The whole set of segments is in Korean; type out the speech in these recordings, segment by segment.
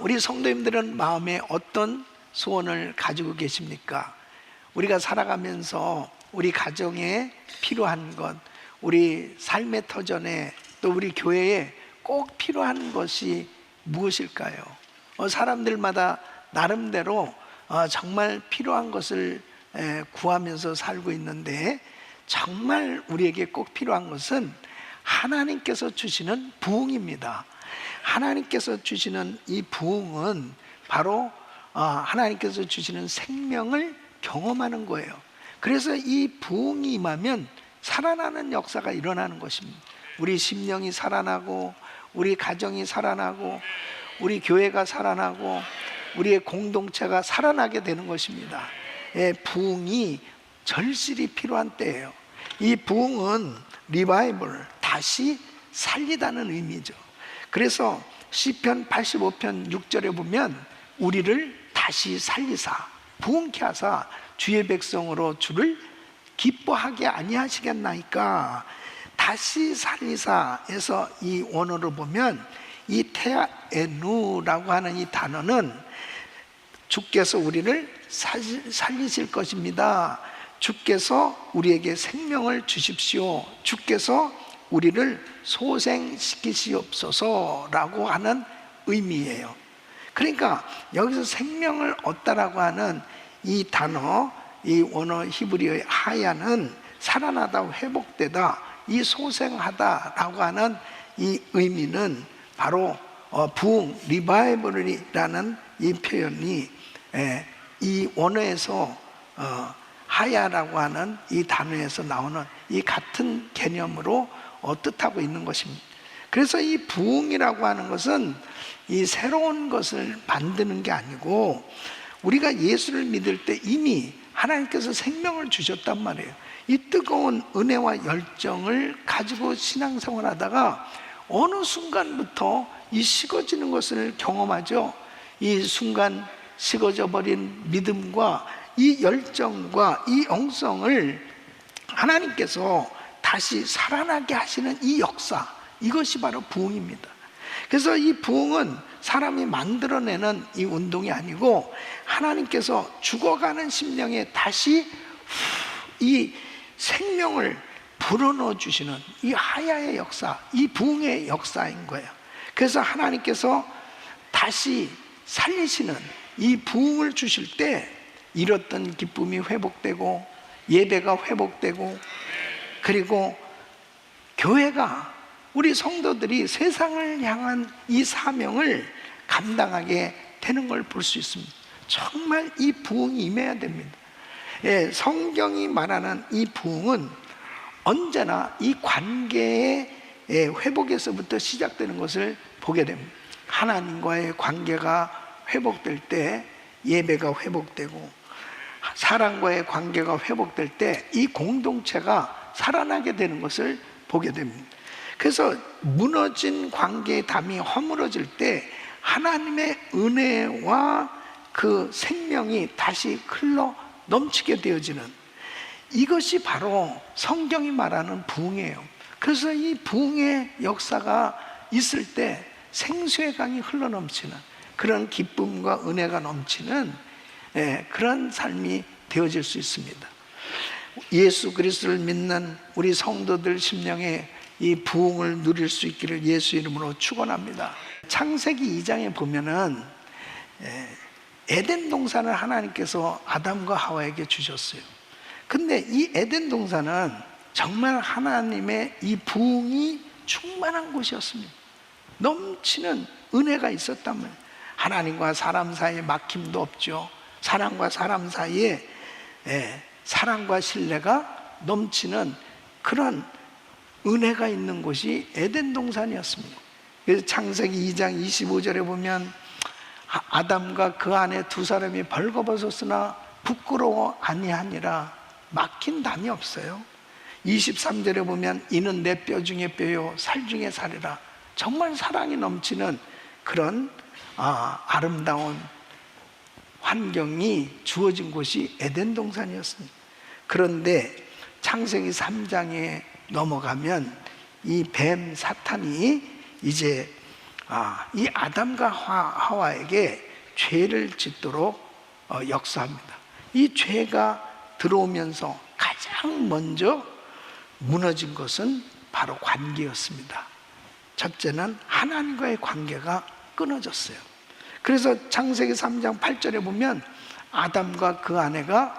우리 성도님들은 마음에 어떤 소원을 가지고 계십니까? 우리가 살아가면서 우리 가정에 필요한 것, 우리 삶의 터전에 또 우리 교회에 꼭 필요한 것이 무엇일까요? 사람들마다 나름대로 정말 필요한 것을 구하면서 살고 있는데, 정말 우리에게 꼭 필요한 것은 하나님께서 주시는 부흥입니다. 하나님께서 주시는 이 부흥은 바로 하나님께서 주시는 생명을 경험하는 거예요. 그래서 이 부흥이 임하면 살아나는 역사가 일어나는 것입니다. 우리 심령이 살아나고, 우리 가정이 살아나고, 우리 교회가 살아나고, 우리의 공동체가 살아나게 되는 것입니다. 부흥이 절실히 필요한 때예요. 이 부흥은 리바이벌, 다시 살리다는 의미죠. 그래서 시편 85편 6절에 보면 우리를 다시 살리사 부흥케 하사 주의 백성으로 주를 기뻐하게 아니하시겠나이까. 다시 살리사에서 이 원어를 보면 이 테아에누라고 하는 이 단어는 주께서 우리를 살리실 것입니다. 주께서 우리에게 생명을 주십시오. 주께서 우리를 소생시키시옵소서라고 하는 의미예요. 그러니까 여기서 생명을 얻다라고 하는 이 단어, 이 원어 히브리어의 하야는 살아나다, 회복되다, 이 소생하다라고 하는 이 의미는 바로 부흥, 리바이벌이라는 이 표현이 이 원어에서 하야라고 하는 이 단어에서 나오는 이 같은 개념으로 뜻하고 있는 것입니다. 그래서 이 부흥이라고 하는 것은 이 새로운 것을 만드는 게 아니고, 우리가 예수를 믿을 때 이미 하나님께서 생명을 주셨단 말이에요. 이 뜨거운 은혜와 열정을 가지고 신앙생활 하다가 어느 순간부터 이 식어지는 것을 경험하죠. 이 순간 식어져 버린 믿음과 이 열정과 이 영성을 하나님께서 다시 살아나게 하시는 이 역사, 이것이 바로 부흥입니다. 그래서 이 부흥은 사람이 만들어내는 이 운동이 아니고, 하나님께서 죽어가는 심령에 다시 이 생명을 불어넣어 주시는 이 하야의 역사, 이 부흥의 역사인 거예요. 그래서 하나님께서 다시 살리시는 이 부흥을 주실 때 잃었던 기쁨이 회복되고, 예배가 회복되고, 그리고 교회가, 우리 성도들이 세상을 향한 이 사명을 감당하게 되는 걸 볼 수 있습니다. 정말 이 부흥이 임해야 됩니다. 성경이 말하는 이 부흥은 언제나 이 관계의 회복에서부터 시작되는 것을 보게 됩니다. 하나님과의 관계가 회복될 때 예배가 회복되고, 사랑과의 관계가 회복될 때 이 공동체가 살아나게 되는 것을 보게 됩니다. 그래서 무너진 관계의 담이 허물어질 때 하나님의 은혜와 그 생명이 다시 흘러 넘치게 되어지는, 이것이 바로 성경이 말하는 부흥이에요. 그래서 이 부흥의 역사가 있을 때 생수의 강이 흘러 넘치는 그런 기쁨과 은혜가 넘치는 그런 삶이 되어질 수 있습니다. 예수 그리스도를 믿는 우리 성도들 심령에 이 부흥을 누릴 수 있기를 예수 이름으로 축원합니다. 창세기 2장에 보면은 에덴 동산을 하나님께서 아담과 하와에게 주셨어요. 근데 이 에덴 동산은 정말 하나님의 이 부흥이 충만한 곳이었습니다. 넘치는 은혜가 있었단 말이에요. 하나님과 사람 사이에 막힘도 없죠. 사람과 사람 사이에 사랑과 신뢰가 넘치는 그런 은혜가 있는 곳이 에덴 동산이었습니다. 그래서 창세기 2장 25절에 보면 아담과 그 아내 두 사람이 벌거벗었으나 부끄러워 아니하니라. 막힌 담이 없어요. 23절에 보면 이는 내 뼈 중에 뼈요 살 중에 살이라. 정말 사랑이 넘치는 그런 아름다운 환경이 주어진 곳이 에덴 동산이었습니다. 그런데 창세기 3장에 넘어가면 이 뱀 사탄이 이제 이 아담과 하와에게 죄를 짓도록 역사합니다. 이 죄가 들어오면서 가장 먼저 무너진 것은 바로 관계였습니다. 첫째는 하나님과의 관계가 끊어졌어요. 그래서 창세기 3장 8절에 보면 아담과 그 아내가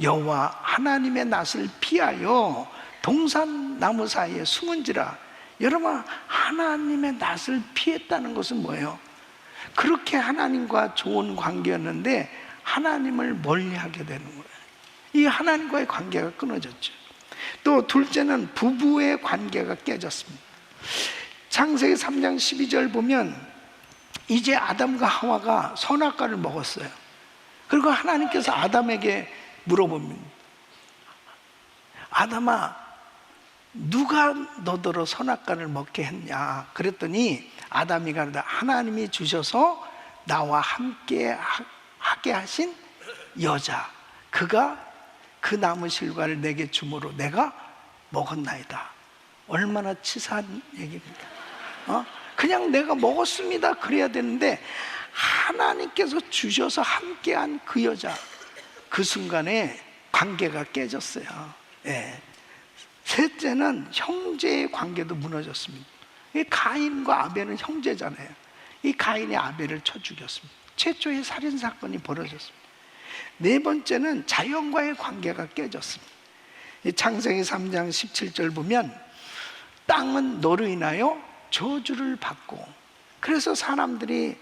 여호와 하나님의 낯을 피하여 동산 나무 사이에 숨은지라. 여러분, 하나님의 낯을 피했다는 것은 뭐예요? 그렇게 하나님과 좋은 관계였는데 하나님을 멀리하게 되는 거예요. 이 하나님과의 관계가 끊어졌죠. 또 둘째는 부부의 관계가 깨졌습니다. 창세기 3장 12절 보면 이제 아담과 하와가 선악과를 먹었어요. 그리고 하나님께서 아담에게 물어봅니다. 아담아, 누가 너더러 선악과를 먹게 했냐? 그랬더니 아담이 가르다 하나님이 주셔서 나와 함께 하게 하신 여자, 그가 그 나무 실과를 내게 주므로 내가 먹었나이다. 얼마나 치사한 얘기입니까? 그냥 내가 먹었습니다 그래야 되는데 하나님께서 주셔서 함께한 그 여자, 그 순간에 관계가 깨졌어요. 예. 셋째는 형제의 관계도 무너졌습니다. 이 가인과 아벨은 형제잖아요. 이 가인이 아벨을 쳐 죽였습니다. 최초의 살인사건이 벌어졌습니다. 네 번째는 자연과의 관계가 깨졌습니다. 창세기 3장 17절 보면 땅은 너로 인하여 저주를 받고, 그래서 사람들이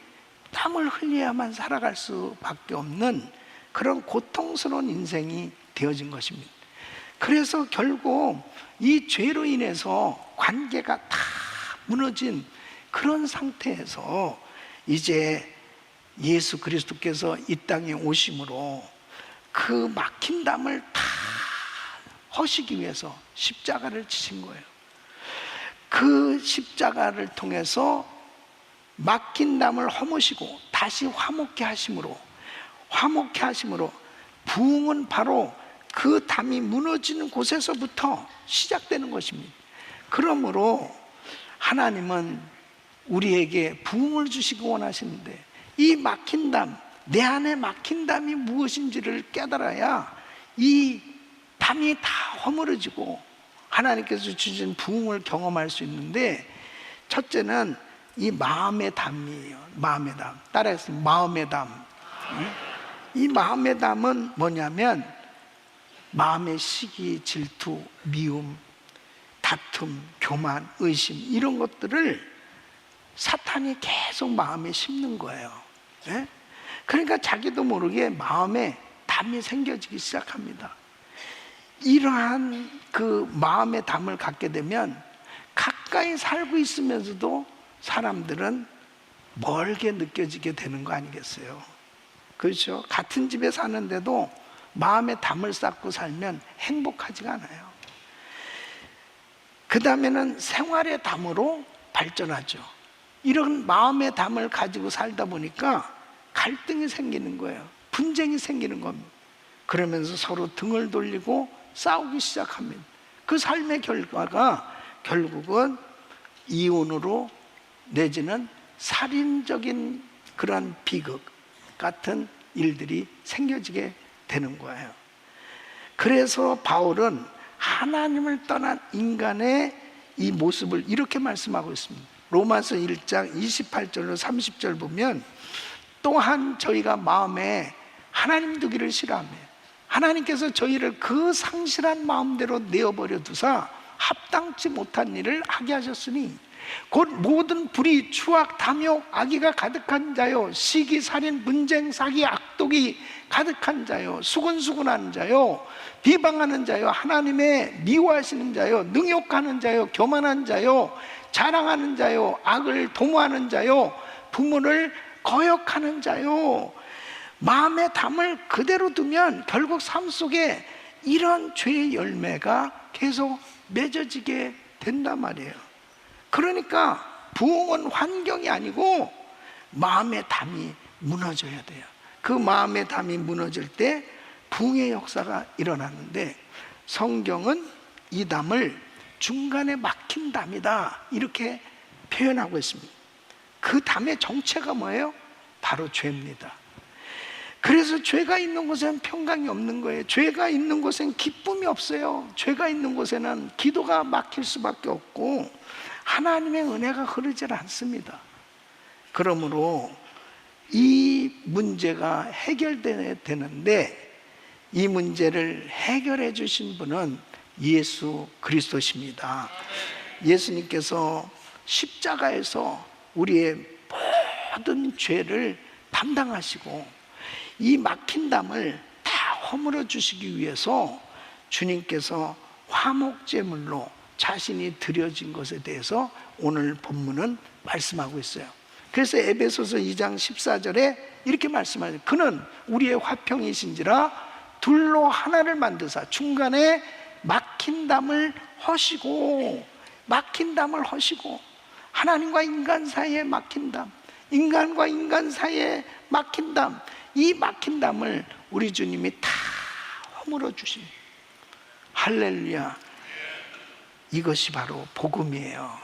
땀을 흘려야만 살아갈 수밖에 없는 그런 고통스러운 인생이 되어진 것입니다. 그래서 결국 이 죄로 인해서 관계가 다 무너진 그런 상태에서 이제 예수 그리스도께서 이 땅에 오심으로 그 막힌 담을 다 허시기 위해서 십자가를 지신 거예요. 그 십자가를 통해서 막힌 담을 허무시고 다시 화목케 하심으로 부흥은 바로 그 담이 무너지는 곳에서부터 시작되는 것입니다. 그러므로 하나님은 우리에게 부흥을 주시기 원하시는데 이 막힌 담, 내 안에 막힌 담이 무엇인지를 깨달아야 이 담이 다 허물어지고 하나님께서 주신 부흥을 경험할 수 있는데, 첫째는 이 마음의 담이에요. 마음의 담. 따라해서 마음의 담. 이 마음의 담은 뭐냐면 마음의 시기, 질투, 미움, 다툼, 교만, 의심, 이런 것들을 사탄이 계속 마음에 심는 거예요. 예? 그러니까 자기도 모르게 마음에 담이 생겨지기 시작합니다. 이러한 그 마음의 담을 갖게 되면 가까이 살고 있으면서도 사람들은 멀게 느껴지게 되는 거 아니겠어요? 그렇죠? 같은 집에 사는데도 마음의 담을 쌓고 살면 행복하지가 않아요. 그 다음에는 생활의 담으로 발전하죠. 이런 마음의 담을 가지고 살다 보니까 갈등이 생기는 거예요. 분쟁이 생기는 겁니다. 그러면서 서로 등을 돌리고 싸우기 시작합니다. 그 삶의 결과가 결국은 이혼으로 내지는 살인적인 그런 비극 같은 일들이 생겨지게 되는 거예요. 그래서 바울은 하나님을 떠난 인간의 이 모습을 이렇게 말씀하고 있습니다. 로마서 1장 28절로 30절 보면 또한 저희가 마음에 하나님 두기를 싫어하며 하나님께서 저희를 그 상실한 마음대로 내어버려 두사 합당치 못한 일을 하게 하셨으니 곧 모든 불의, 추악, 탐욕, 악의가 가득한 자요, 시기, 살인, 분쟁, 사기, 악독이 가득한 자요, 수근수근하는 자요, 비방하는 자요, 하나님의 미워하시는 자요, 능욕하는 자요, 교만한 자요, 자랑하는 자요, 악을 도모하는 자요, 부모를 거역하는 자요. 마음의 담을 그대로 두면 결국 삶 속에 이런 죄의 열매가 계속 맺어지게 된단 말이에요. 그러니까 부흥은 환경이 아니고 마음의 담이 무너져야 돼요. 그 마음의 담이 무너질 때 부흥의 역사가 일어나는데, 성경은 이 담을 중간에 막힌 담이다 이렇게 표현하고 있습니다. 그 담의 정체가 뭐예요? 바로 죄입니다. 그래서 죄가 있는 곳에는 평강이 없는 거예요. 죄가 있는 곳에는 기쁨이 없어요. 죄가 있는 곳에는 기도가 막힐 수밖에 없고 하나님의 은혜가 흐르질 않습니다. 그러므로 이 문제가 해결돼야 되는데 이 문제를 해결해 주신 분은 예수 그리스도십니다. 예수님께서 십자가에서 우리의 모든 죄를 담당하시고 이 막힌 담을 다 허물어 주시기 위해서 주님께서 화목제물로 자신이 드려진 것에 대해서 오늘 본문은 말씀하고 있어요. 그래서 에베소서 2장 14절에 이렇게 말씀하죠. 그는 우리의 화평이신지라 둘로 하나를 만드사 중간에 막힌 담을 허시고, 막힌 담을 허시고, 하나님과 인간 사이에 막힌 담, 인간과 인간 사이에 막힌 담, 이 막힌 담을 우리 주님이 다 허물어 주십니다. 할렐루야. 이것이 바로 복음이에요.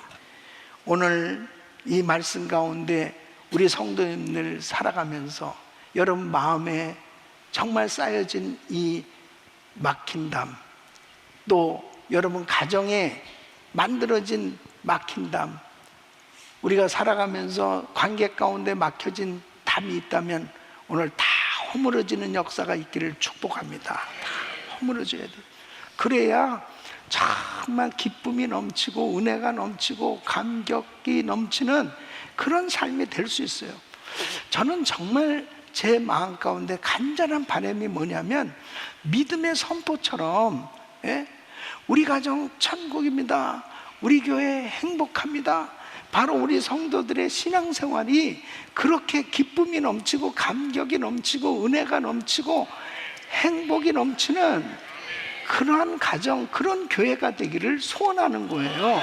오늘 이 말씀 가운데 우리 성도님들 살아가면서 여러분 마음에 정말 쌓여진 이 막힌 담, 또 여러분 가정에 만들어진 막힌 담, 우리가 살아가면서 관계 가운데 막혀진 담이 있다면 오늘 다 허물어지는 역사가 있기를 축복합니다. 다 허물어져야 돼요. 그래야 정말 기쁨이 넘치고 은혜가 넘치고 감격이 넘치는 그런 삶이 될 수 있어요. 저는 정말 제 마음 가운데 간절한 바람이 뭐냐면 믿음의 선포처럼, 우리 가정 천국입니다, 우리 교회 행복합니다, 바로 우리 성도들의 신앙생활이 그렇게 기쁨이 넘치고 감격이 넘치고 은혜가 넘치고 행복이 넘치는 그러한 가정, 그런 교회가 되기를 소원하는 거예요.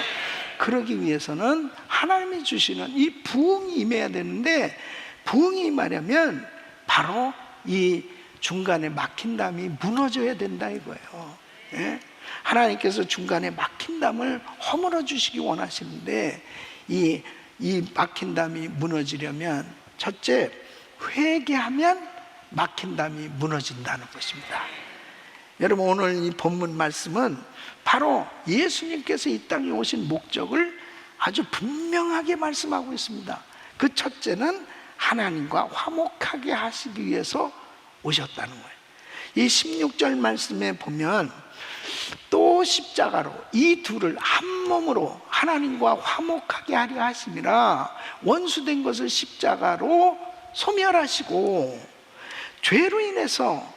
그러기 위해서는 하나님이 주시는 이 부흥이 임해야 되는데, 부흥이 임하려면 바로 이 중간에 막힌 담이 무너져야 된다 이거예요. 하나님께서 중간에 막힌 담을 허물어 주시기 원하시는데 이 막힌 담이 무너지려면 첫째, 회개하면 막힌 담이 무너진다는 것입니다. 여러분, 오늘 이 본문 말씀은 바로 예수님께서 이 땅에 오신 목적을 아주 분명하게 말씀하고 있습니다. 그 첫째는 하나님과 화목하게 하시기 위해서 오셨다는 거예요. 이 16절 말씀에 보면 또 십자가로 이 둘을 한 몸으로 하나님과 화목하게 하려 하심이라 원수된 것을 십자가로 소멸하시고, 죄로 인해서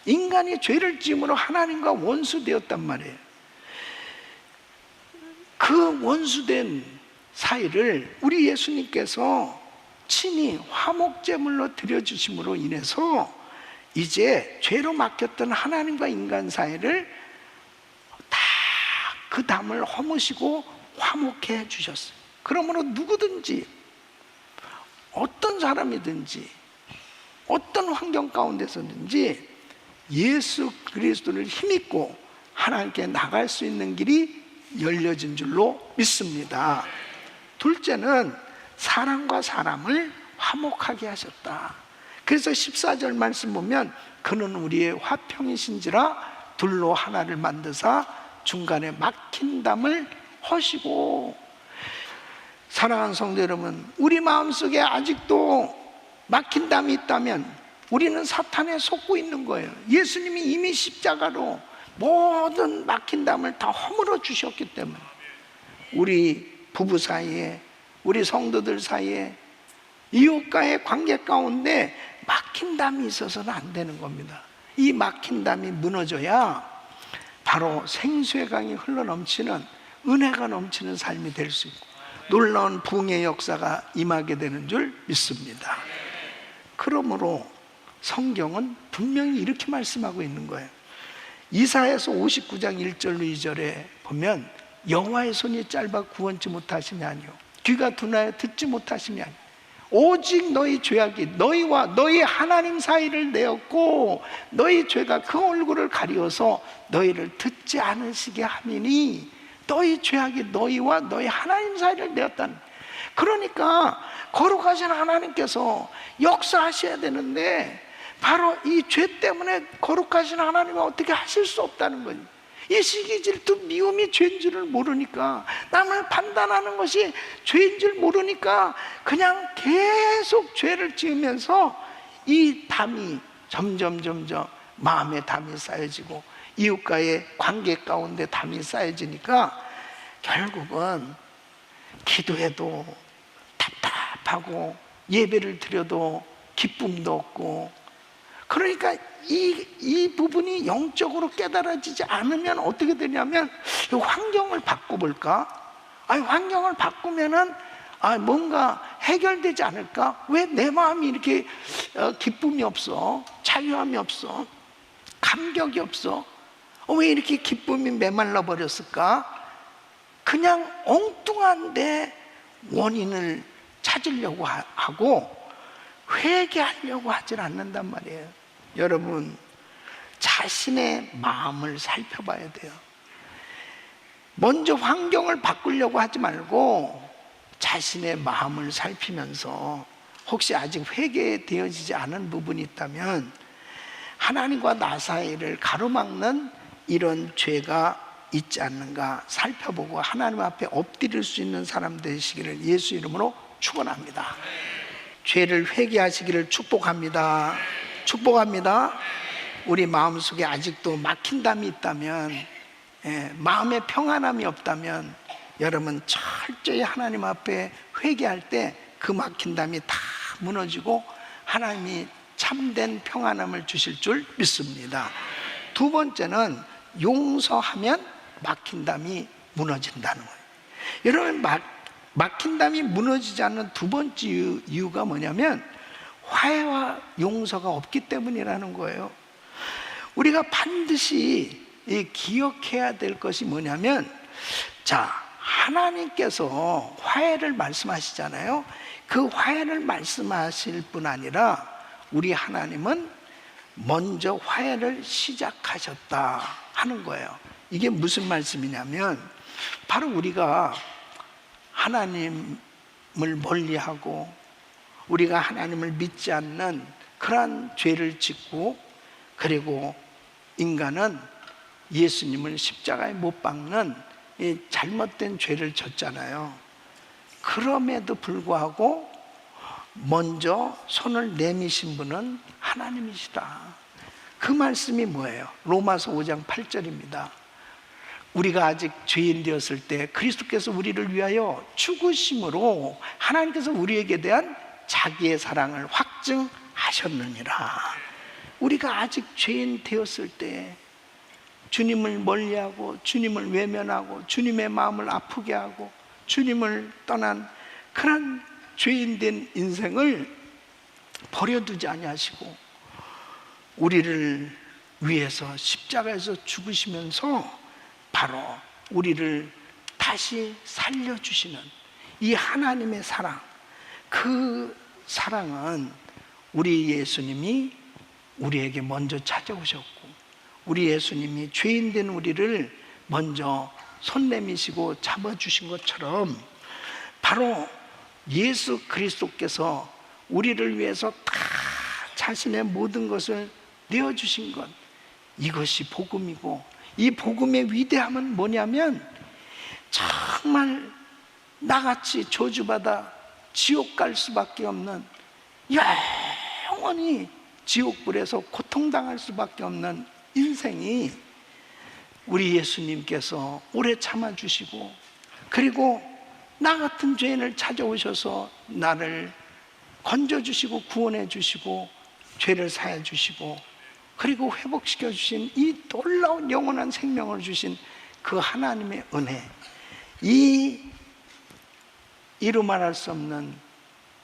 인간이 죄를 지음으로 하나님과 원수되었단 말이에요. 그 원수된 사이를 우리 예수님께서 친히 화목제물로 드려주심으로 인해서 이제 죄로 막혔던 하나님과 인간 사이를 다 그 담을 허무시고 화목해 해 주셨어요. 그러므로 누구든지 어떤 사람이든지 어떤 환경 가운데서든지 예수 그리스도를 힘입고 하나님께 나갈 수 있는 길이 열려진 줄로 믿습니다. 둘째는 사람과 사람을 화목하게 하셨다. 그래서 14절 말씀 보면 그는 우리의 화평이신지라 둘로 하나를 만드사 중간에 막힌 담을 허시고. 사랑하는 성도 여러분, 우리 마음속에 아직도 막힌 담이 있다면 우리는 사탄에 속고 있는 거예요. 예수님이 이미 십자가로 모든 막힌 담을 다 허물어 주셨기 때문에 우리 부부 사이에, 우리 성도들 사이에, 이웃과의 관계 가운데 막힌 담이 있어서는 안 되는 겁니다. 이 막힌 담이 무너져야 바로 생수의 강이 흘러넘치는, 은혜가 넘치는 삶이 될 수 있고 놀라운 부흥의 역사가 임하게 되는 줄 믿습니다. 그러므로 성경은 분명히 이렇게 말씀하고 있는 거예요. 이사야서 59장 1절로 2절에 보면 여호와의 손이 짧아 구원치 못하시며 아니요 귀가 둔하여 듣지 못하시며 아니요 오직 너희 죄악이 너희와 너희 하나님 사이를 내었고 너희 죄가 그 얼굴을 가리워서 너희를 듣지 않으시게 하미니 너희 죄악이 너희와 너희 하나님 사이를 내었다는. 그러니까 거룩하신 하나님께서 역사하셔야 되는데 바로 이 죄 때문에 거룩하신 하나님은 어떻게 하실 수 없다는 거예요. 이 시기 질투 미움이 죄인 줄을 모르니까, 남을 판단하는 것이 죄인 줄 모르니까 그냥 계속 죄를 지으면서 이 담이 점점 마음의 담이 쌓여지고 이웃과의 관계 가운데 담이 쌓여지니까 결국은 기도해도 답답하고 예배를 드려도 기쁨도 없고, 그러니까 이 부분이 영적으로 깨달아지지 않으면 어떻게 되냐면 이 환경을 바꿔볼까? 아니, 환경을 바꾸면은 뭔가 해결되지 않을까? 왜 내 마음이 이렇게 기쁨이 없어? 자유함이 없어? 감격이 없어? 왜 이렇게 기쁨이 메말라 버렸을까? 그냥 엉뚱한데 원인을 찾으려고 하고 회개하려고 하질 않는단 말이에요. 여러분, 자신의 마음을 살펴봐야 돼요. 먼저 환경을 바꾸려고 하지 말고 자신의 마음을 살피면서 혹시 아직 회개되어지지 않은 부분이 있다면 하나님과 나 사이를 가로막는 이런 죄가 있지 않는가 살펴보고 하나님 앞에 엎드릴 수 있는 사람 되시기를 예수 이름으로 축원합니다. 죄를 회개하시기를 축복합니다. 축복합니다. 우리 마음속에 아직도 막힌 담이 있다면, 마음의 평안함이 없다면 여러분 철저히 하나님 앞에 회개할 때 그 막힌 담이 다 무너지고 하나님이 참된 평안함을 주실 줄 믿습니다. 두 번째는 용서하면 막힌 담이 무너진다는 거예요. 여러분, 막힌 담이 무너지지 않는 두 번째 이유가 뭐냐면 화해와 용서가 없기 때문이라는 거예요. 우리가 반드시 기억해야 될 것이 뭐냐면, 하나님께서 화해를 말씀하시잖아요. 그 화해를 말씀하실 뿐 아니라 우리 하나님은 먼저 화해를 시작하셨다 하는 거예요. 이게 무슨 말씀이냐면 바로 우리가 하나님을 멀리하고 우리가 하나님을 믿지 않는 그러한 죄를 짓고, 그리고 인간은 예수님을 십자가에 못 박는 이 잘못된 죄를 졌잖아요. 그럼에도 불구하고 먼저 손을 내미신 분은 하나님이시다. 그 말씀이 뭐예요? 로마서 5장 8절입니다. 우리가 아직 죄인 되었을 때 그리스도께서 우리를 위하여 죽으심으로 하나님께서 우리에게 대한 자기의 사랑을 확증하셨느니라. 우리가 아직 죄인 되었을 때 주님을 멀리하고 주님을 외면하고 주님의 마음을 아프게 하고 주님을 떠난 그런 죄인된 인생을 버려두지 아니하시고 우리를 위해서 십자가에서 죽으시면서 바로 우리를 다시 살려주시는 이 하나님의 사랑, 그 사랑은 우리 예수님이 우리에게 먼저 찾아오셨고 우리 예수님이 죄인된 우리를 먼저 손 내미시고 잡아주신 것처럼 바로 예수 그리스도께서 우리를 위해서 다 자신의 모든 것을 내어주신 것, 이것이 복음이고, 이 복음의 위대함은 뭐냐면 정말 나같이 저주받아 지옥 갈 수밖에 없는, 영원히 지옥불에서 고통당할 수밖에 없는 인생이 우리 예수님께서 오래 참아주시고, 그리고 나 같은 죄인을 찾아오셔서 나를 건져주시고 구원해주시고 죄를 사해주시고 그리고 회복시켜주신 이 놀라운 영원한 생명을 주신 그 하나님의 은혜, 이루 말할 수 없는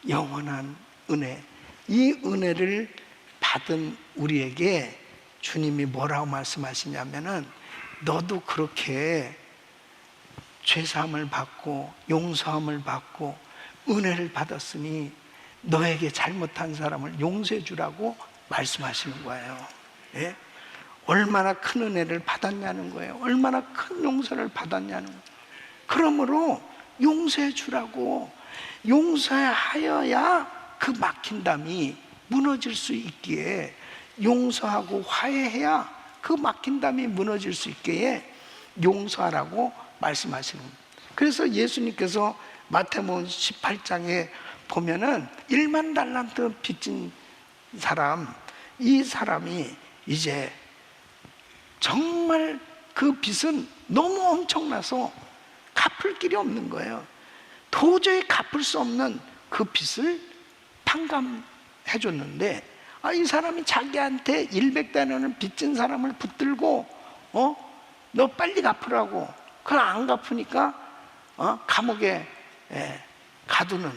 영원한 은혜, 이 은혜를 받은 우리에게 주님이 뭐라고 말씀하시냐면은 너도 그렇게 죄사함을 받고 용서함을 받고 은혜를 받았으니 너에게 잘못한 사람을 용서해 주라고 말씀하시는 거예요. 예? 얼마나 큰 은혜를 받았냐는 거예요. 얼마나 큰 용서를 받았냐는 거예요. 그러므로 용서해 주라고, 용서하여야 그 막힌 담이 무너질 수 있기에, 용서하고 화해해야 그 막힌 담이 무너질 수 있기에 용서하라고 말씀하시는 겁니다. 그래서 예수님께서 마태복음 18장에 보면은 1만 달란트 빚진 사람, 이 사람이 이제 정말 그 빚은 너무 엄청나서 갚을 길이 없는 거예요. 도저히 갚을 수 없는 그 빚을 탕감해 줬는데, 이 사람이 자기한테 100데나리온 빚진 사람을 붙들고 너 빨리 갚으라고, 그걸 안 갚으니까 감옥에 가두는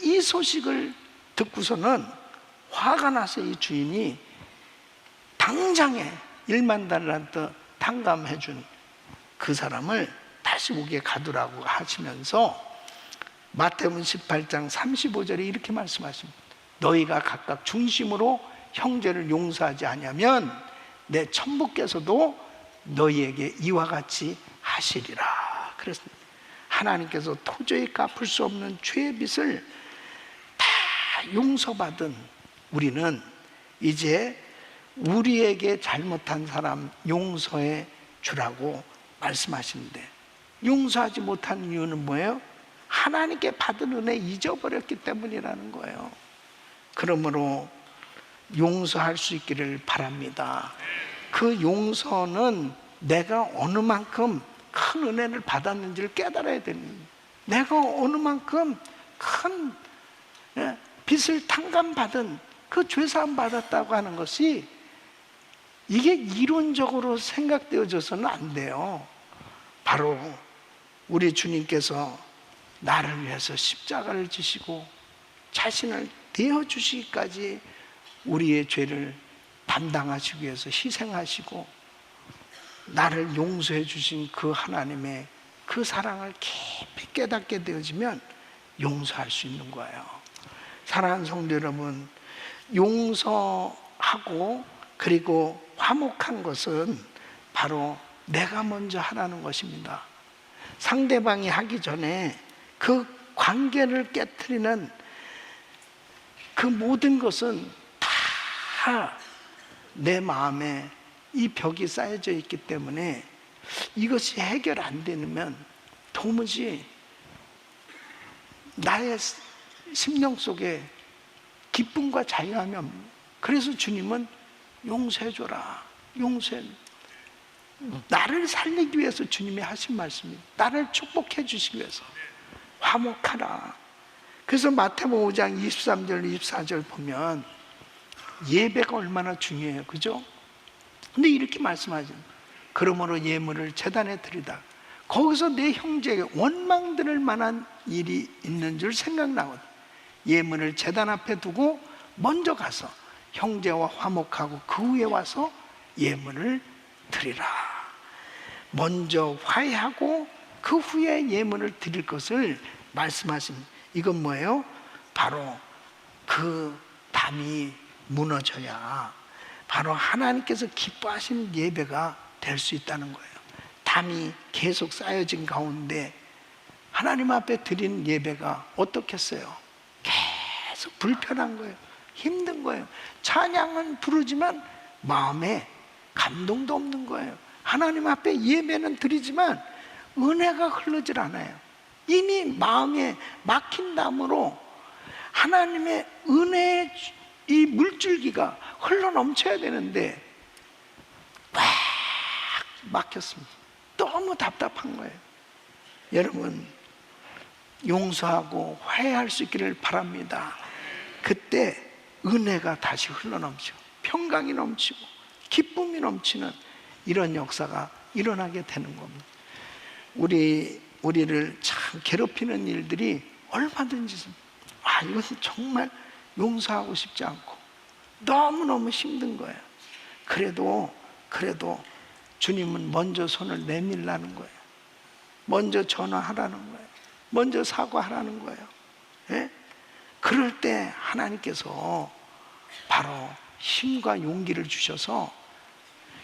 이 소식을 듣고서는 화가 나서 이 주인이 당장에 1만 달란트 탕감해 준 그 사람을 다시 옥에 가두라고 하시면서 마태복음 18장 35절에 이렇게 말씀하십니다. 너희가 각각 중심으로 형제를 용서하지 아니하면 내 천부께서도 너희에게 이와 같이 하시리라. 그랬습니다. 하나님께서 도저히 갚을 수 없는 죄의 빚을 다 용서받은 우리는 이제 우리에게 잘못한 사람 용서해 주라고 말씀하시는데, 용서하지 못한 이유는 뭐예요? 하나님께 받은 은혜 잊어버렸기 때문이라는 거예요. 그러므로 용서할 수 있기를 바랍니다. 그 용서는 내가 어느 만큼 큰 은혜를 받았는지를 깨달아야 됩니다. 내가 어느 만큼 큰 빚을 탕감받은, 그 죄사함 받았다고 하는 것이 이게 이론적으로 생각되어져서는 안 돼요. 바로 우리 주님께서 나를 위해서 십자가를 지시고 자신을 내어주시기까지 우리의 죄를 담당하시기 위해서 희생하시고 나를 용서해 주신 그 하나님의 그 사랑을 깊이 깨닫게 되어지면 용서할 수 있는 거예요. 사랑하는 성도 여러분, 용서하고 그리고 화목한 것은 바로 내가 먼저 하라는 것입니다. 상대방이 하기 전에 그 관계를 깨트리는 그 모든 것은 다 내 마음에 이 벽이 쌓여져 있기 때문에 이것이 해결 안 되면 도무지 나의 심령 속에 기쁨과 자유함이 없는. 그래서 주님은 용서해줘라, 용서해. 나를 살리기 위해서 주님이 하신 말씀입니다. 나를 축복해 주시기 위해서 화목하라. 그래서 마태복음 5장 23절 24절 보면 예배가 얼마나 중요해요, 그죠? 근데 이렇게 말씀하죠. 그러므로 예물을 제단에 드리다. 거기서 내 형제에게 원망 들을 만한 일이 있는 줄 생각나거든. 예물을 제단 앞에 두고 먼저 가서 형제와 화목하고 그 후에 와서 예물을 드리라. 먼저 화해하고 그 후에 예물을 드릴 것을 말씀하십니다. 이건 뭐예요? 바로 그 담이 무너져야 바로 하나님께서 기뻐하시는 예배가 될 수 있다는 거예요. 담이 계속 쌓여진 가운데 하나님 앞에 드리는 예배가 어떻겠어요? 계속 불편한 거예요. 힘든 거예요. 찬양은 부르지만 마음에 감동도 없는 거예요. 하나님 앞에 예배는 드리지만 은혜가 흐르질 않아요. 이미 마음에 막힌 담으로 하나님의 은혜의 이 물줄기가 흘러 넘쳐야 되는데 꽉 막혔습니다. 너무 답답한 거예요. 여러분, 용서하고 화해할 수 있기를 바랍니다. 그때 은혜가 다시 흘러넘치고 평강이 넘치고 기쁨이 넘치는 이런 역사가 일어나게 되는 겁니다. 우리를 참 괴롭히는 일들이 얼마든지 이것은 정말 용서하고 싶지 않고 너무너무 힘든 거예요. 그래도 주님은 먼저 손을 내밀라는 거예요. 먼저 전화하라는 거예요. 먼저 사과하라는 거예요. 예? 그럴 때 하나님께서 바로 힘과 용기를 주셔서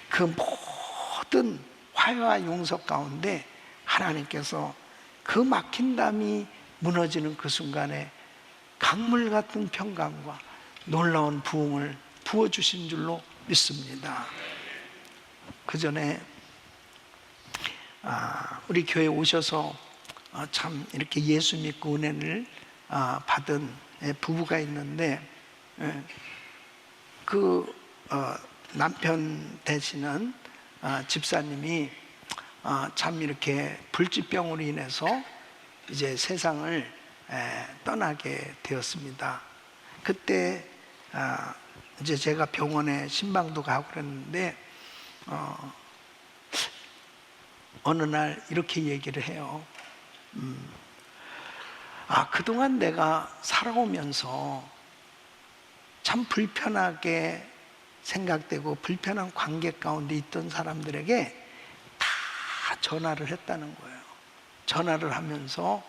그 모든 화해와 용서 가운데 하나님께서 그 막힌 담이 무너지는 그 순간에 강물 같은 평강과 놀라운 부흥을 부어주신 줄로 믿습니다. 그 전에 우리 교회 오셔서 참 이렇게 예수 믿고 은혜를 받은 부부가 있는데, 그 남편 되시는 집사님이 참 이렇게 불치병으로 인해서 이제 세상을 떠나게 되었습니다. 그때 이제 제가 병원에 신방도 가고 그랬는데 어느 날 이렇게 얘기를 해요. 그동안 내가 살아오면서 참 불편하게 생각되고 불편한 관계 가운데 있던 사람들에게 다 전화를 했다는 거예요. 전화를 하면서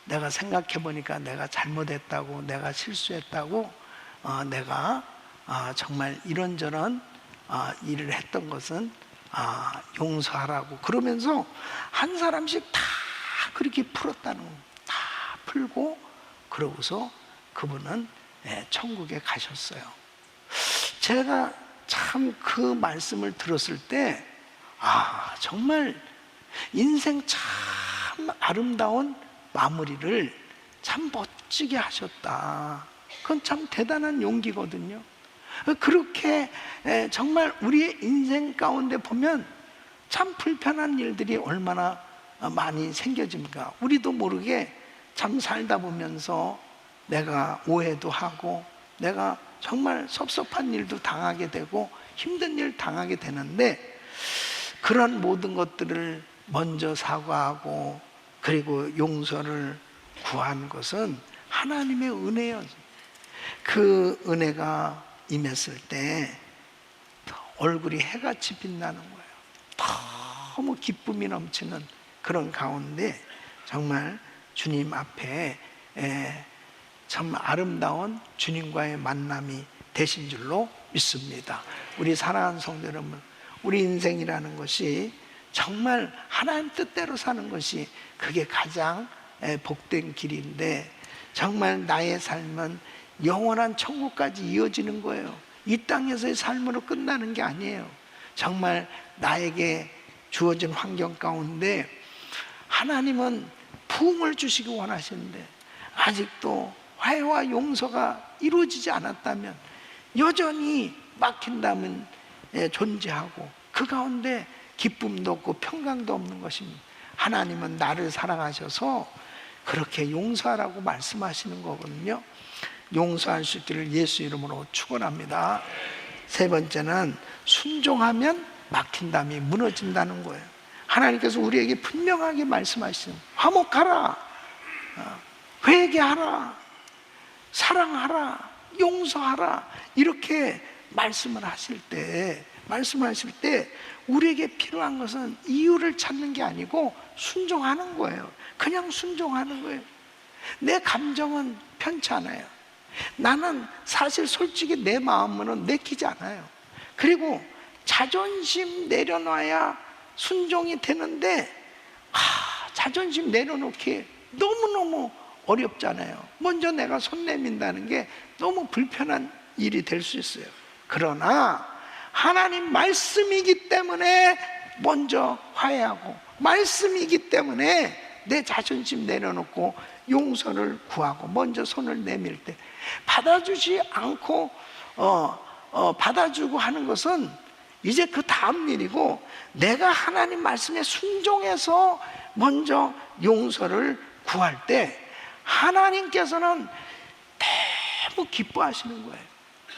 내가 생각해 보니까 내가 잘못했다고, 내가 실수했다고, 내가 정말 이런저런 일을 했던 것은 용서하라고 그러면서 한 사람씩 다 그렇게 풀었다는 거예요. 다 풀고 그러고서 그분은 천국에 가셨어요. 제가 참 그 말씀을 들었을 때 정말 인생 참 아름다운 마무리를 참 멋지게 하셨다. 그건 참 대단한 용기거든요. 그렇게 정말 우리의 인생 가운데 보면 참 불편한 일들이 얼마나 많이 생겨집니까? 우리도 모르게 참 살다 보면서 내가 오해도 하고 내가 정말 섭섭한 일도 당하게 되고 힘든 일 당하게 되는데, 그런 모든 것들을 먼저 사과하고 그리고 용서를 구한 것은 하나님의 은혜예요. 그 은혜가 임했을 때 얼굴이 해같이 빛나는 거예요. 너무 기쁨이 넘치는 그런 가운데 정말 주님 앞에 참 아름다운 주님과의 만남이 되신 줄로 믿습니다. 우리 사랑하는 성도 여러분, 우리 인생이라는 것이 정말 하나님 뜻대로 사는 것이 그게 가장 복된 길인데, 정말 나의 삶은 영원한 천국까지 이어지는 거예요. 이 땅에서의 삶으로 끝나는 게 아니에요. 정말 나에게 주어진 환경 가운데 하나님은 부흥을 주시기 원하시는데 아직도 화해와 용서가 이루어지지 않았다면 여전히 막힌다면 존재하고 그 가운데 기쁨도 없고 평강도 없는 것입니다. 하나님은 나를 사랑하셔서 그렇게 용서하라고 말씀하시는 거거든요. 용서할 수 있기를 예수 이름으로 축원합니다. 세 번째는 순종하면 막힌 담이 무너진다는 거예요. 하나님께서 우리에게 분명하게 말씀하시는, 화목하라, 회개하라, 사랑하라, 용서하라, 이렇게 말씀하실 때 우리에게 필요한 것은 이유를 찾는 게 아니고 순종하는 거예요. 그냥 순종하는 거예요. 내 감정은 편치 않아요. 나는 사실 솔직히 내 마음은 내키지 않아요. 그리고 자존심 내려놔야 순종이 되는데 자존심 내려놓기 너무너무 어렵잖아요. 먼저 내가 손 내민다는 게 너무 불편한 일이 될 수 있어요. 그러나 하나님 말씀이기 때문에 먼저 화해하고, 말씀이기 때문에 내 자존심 내려놓고 용서를 구하고 먼저 손을 내밀 때 받아주지 않고 받아주고 하는 것은 이제 그 다음 일이고, 내가 하나님 말씀에 순종해서 먼저 용서를 구할 때 하나님께서는 너무 기뻐하시는 거예요.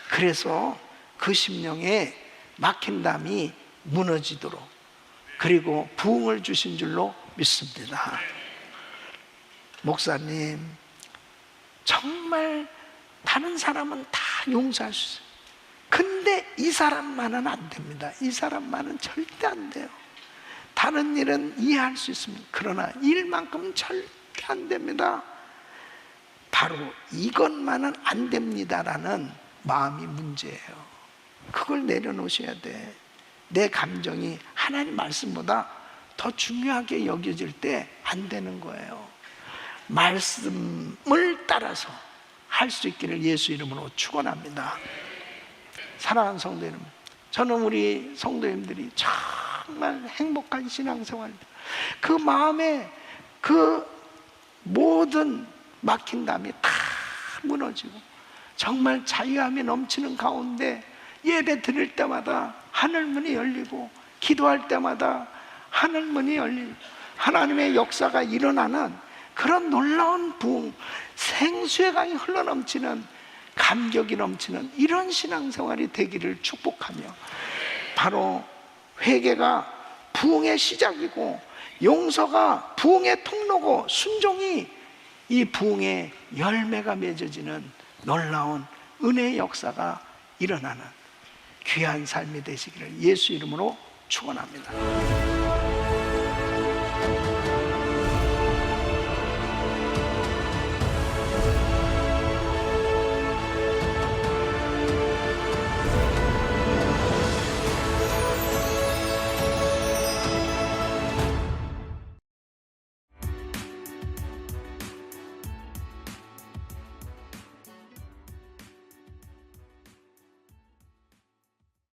그래서 그 심령에 막힌 담이 무너지도록 그리고 부흥을 주신 줄로 믿습니다. 목사님, 정말 다른 사람은 다 용서할 수 있어요. 근데 이 사람만은 안 됩니다. 이 사람만은 절대 안 돼요. 다른 일은 이해할 수 있습니다. 그러나 일만큼은 절대 안 됩니다. 바로 이것만은 안 됩니다라는 마음이 문제예요. 그걸 내려놓으셔야 돼. 내 감정이 하나님 말씀보다 더 중요하게 여겨질 때 안 되는 거예요. 말씀을 따라서 할 수 있기를 예수 이름으로 축원합니다. 사랑하는 성도 여러분, 저는 우리 성도님들이 정말 행복한 신앙생활, 그 마음에 그 모든 막힌 담이 다 무너지고 정말 자유함이 넘치는 가운데 예배 드릴 때마다 하늘문이 열리고 기도할 때마다 하늘문이 열리고 하나님의 역사가 일어나는 그런 놀라운 부흥, 생수의 강이 흘러넘치는, 감격이 넘치는 이런 신앙생활이 되기를 축복하며, 바로 회개가 부흥의 시작이고 용서가 부흥의 통로고 순종이 이 부흥의 열매가 맺어지는 놀라운 은혜의 역사가 일어나는 귀한 삶이 되시기를 예수 이름으로 축원합니다.